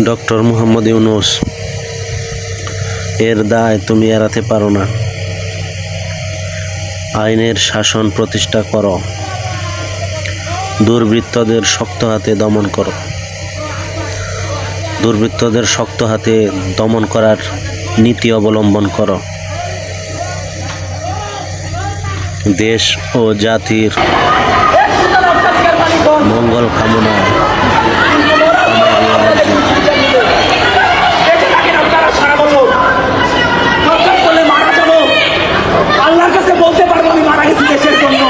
Doctor Muhammad Yunus, এর দায় তুমি এড়াতে পারো না। আইনের শাসন প্রতিষ্ঠা করো, দুর্বৃত্তদের শক্ত হাতে দমন করো। দুর্বৃত্তদের শক্ত হাতে দমন করার নীতি অবলম্বন করো। দেশ ও জাতির মঙ্গল কামনায় আল্লাহর কাছে বলতে পারবো আমি মারা গেছি দেশের জন্য।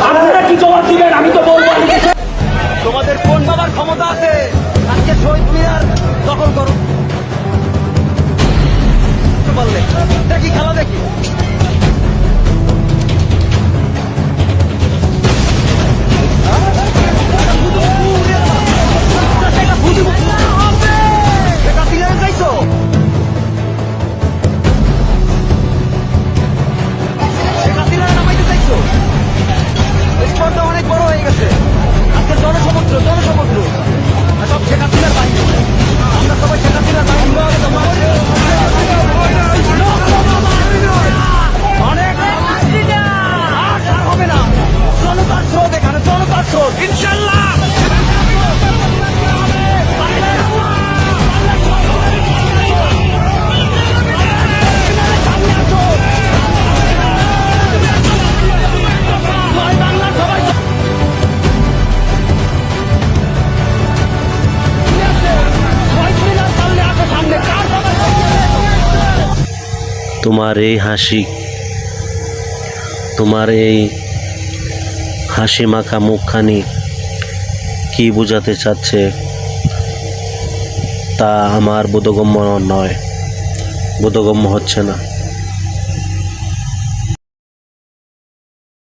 আপনারা কি জবাব দিবেন? আমি তো বলবো তোমাদের কোন বাবার ক্ষমতা আছে আজকে শহীদ মিনার দখল করো বললে? দেখি খেলা দেখি। অনেক বড় হয়ে গেছে আজকে জনসমুদ্র সব শেখ হাসিনার বাহিনী। আমরা সবাই শেখ হাসিনার বাহিনী অনেক হবে না। জনতার স্রোত এখানে, জনতার স্রোত ইনশাল্লাহ। তোমার এই হাসি, তোমার এই হাসি মাখা মুখখানি কি বোঝাতে চাচ্ছে তা আমার বোধগম্য হচ্ছে না।